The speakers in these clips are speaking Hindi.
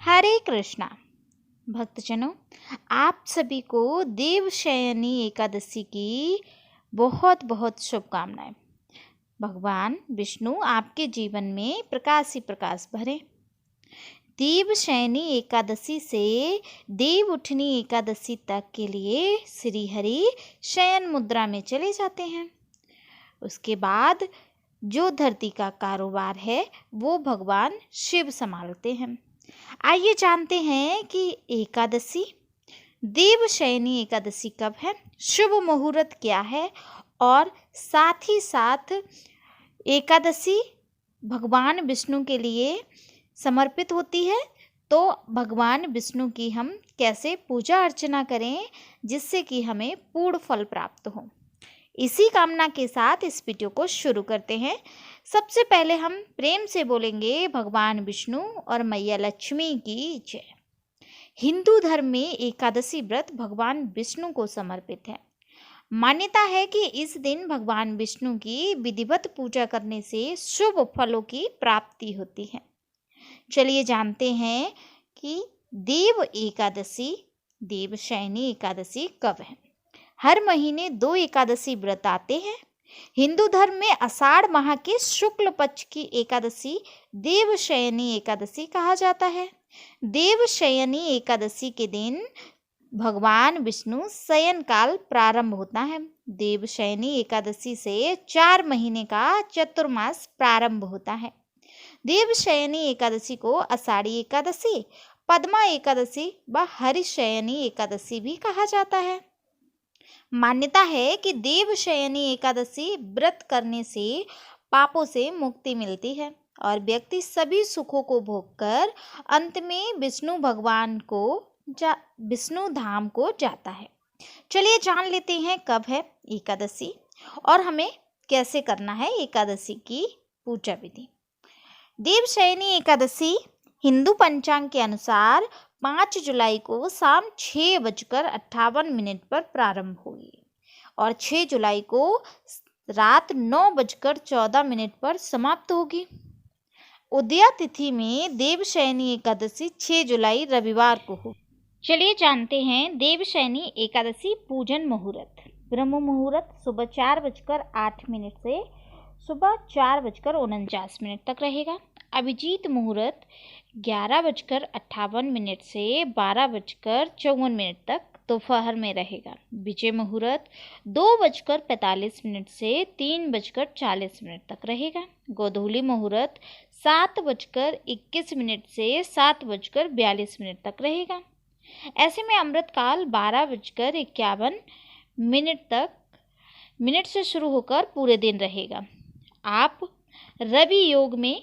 हरे कृष्णा भक्तजनों, आप सभी को देवशयनी एकादशी की बहुत बहुत शुभकामनाएं। भगवान विष्णु आपके जीवन में प्रकाश ही प्रकाश भरे। देवशयनी एकादशी से देव उठनी एकादशी तक के लिए श्री हरि शयन मुद्रा में चले जाते हैं। उसके बाद जो धरती का कारोबार है वो भगवान शिव संभालते हैं। आइए जानते हैं कि एकादशी देवशयनी एकादशी कब है, शुभ मुहूर्त क्या है और साथ ही साथ एकादशी भगवान विष्णु के लिए समर्पित होती है, तो भगवान विष्णु की हम कैसे पूजा अर्चना करें जिससे कि हमें पूर्ण फल प्राप्त हो। इसी कामना के साथ इस वीडियो को शुरू करते हैं। सबसे पहले हम प्रेम से बोलेंगे भगवान विष्णु और मैया लक्ष्मी की जय। हिंदू धर्म में एकादशी व्रत भगवान विष्णु को समर्पित है। मान्यता है कि इस दिन भगवान विष्णु की विधिवत पूजा करने से शुभ फलों की प्राप्ति होती है। चलिए जानते हैं कि देव एकादशी देवशयनी एकादशी कब है। हर महीने 2 एकादशी व्रत आते हैं। हिंदू धर्म में आषाढ़ माह के शुक्ल पक्ष की एकादशी देवशयनी एकादशी कहा जाता है। देवशयनी एकादशी के दिन भगवान विष्णु शयन काल प्रारंभ होता है। देवशयनी एकादशी से 4 महीने का चतुर्मास प्रारंभ होता है। देवशयनी एकादशी को आषाढ़ी एकादशी, पद्मा एकादशी व हरिशयनी एकादशी भी कहा जाता है। मान्यता है कि देवशयनी एकादशी व्रत करने से पापों से मुक्ति मिलती है और व्यक्ति सभी सुखों को भोगकर अंत में विष्णु धाम को जाता है। चलिए जान लेते हैं कब है एकादशी और हमें कैसे करना है एकादशी की पूजा विधि। देवशयनी एकादशी हिंदू पंचांग के अनुसार 5 जुलाई को शाम 6:58 पर प्रारंभ हुई और 6 जुलाई को रात 9:14 पर समाप्त होगी। उदया तिथि में देवशयनी एकादशी 6 जुलाई रविवार को होगी। चलिए जानते हैं देवशयनी एकादशी पूजन मुहूर्त। ब्रह्म मुहूर्त सुबह 4:08 से सुबह 4:49 तक रहेगा। अभिजीत मुहूर्त 11:58 से 12:54 तक दोपहर में रहेगा। विजय मुहूर्त 2:45 से 3:40 तक रहेगा। गोधूली मुहूर्त 7:21 से 7:42 तक रहेगा। ऐसे में अमृतकाल 12:51 मिनट से शुरू होकर पूरे दिन रहेगा। आप रवि योग में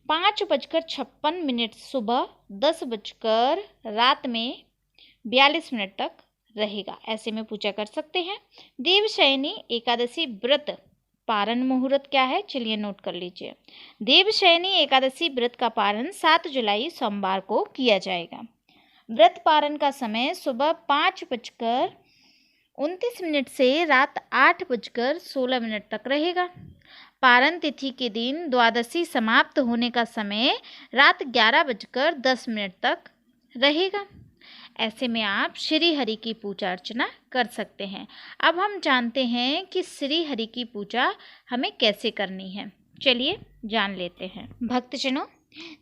5:56 सुबह 10 बजकर रात में 42 तक रहेगा। ऐसे में पूजा कर सकते हैं। देवशयनी एकादशी व्रत पारण मुहूर्त क्या है, चलिए नोट कर लीजिए। देवशयनी एकादशी व्रत का पारण 7 जुलाई सोमवार को किया जाएगा। व्रत पारण का समय सुबह 5:29 से रात 8:16 तक रहेगा। पारण तिथि के दिन द्वादशी समाप्त होने का समय रात 11:10 तक रहेगा। ऐसे में आप श्री हरि की पूजा अर्चना कर सकते हैं। अब हम जानते हैं कि श्री हरि की पूजा हमें कैसे करनी है। चलिए जान लेते हैं। भक्तजनों,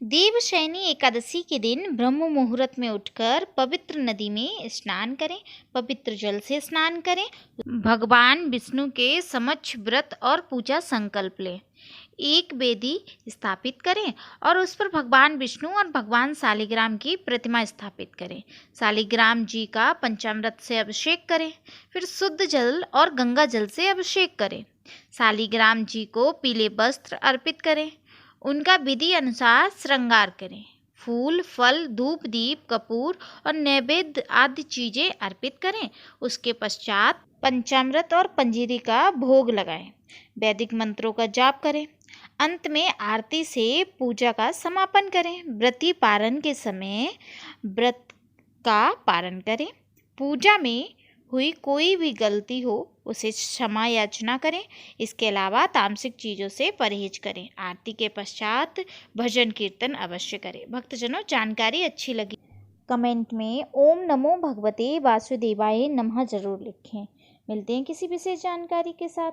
देवशयनी एकादशी के दिन ब्रह्म मुहूर्त में उठकर पवित्र नदी में स्नान करें। पवित्र जल से स्नान करें। भगवान विष्णु के समक्ष व्रत और पूजा संकल्प लें। एक वेदी स्थापित करें और उस पर भगवान विष्णु और भगवान शालिग्राम की प्रतिमा स्थापित करें। शालिग्राम जी का पंचामृत से अभिषेक करें। फिर शुद्ध जल और गंगा जल से अभिषेक करें। शालिग्राम जी को पीले वस्त्र अर्पित करें। उनका विधि अनुसार श्रृंगार करें। फूल, फल, धूप, दीप, कपूर और नैवेद्य आदि चीजें अर्पित करें। उसके पश्चात पंचामृत और पंजीरी का भोग लगाएं। वैदिक मंत्रों का जाप करें। अंत में आरती से पूजा का समापन करें। व्रती पारण के समय व्रत का पारण करें। पूजा में हुई कोई भी गलती हो उसे क्षमा याचना करें। इसके अलावा तामसिक चीज़ों से परहेज करें। आरती के पश्चात भजन कीर्तन अवश्य करें। भक्तजनों, जानकारी अच्छी लगी कमेंट में ओम नमो भगवते वासुदेवाय नमः जरूर लिखें। मिलते हैं किसी विशेष जानकारी के साथ।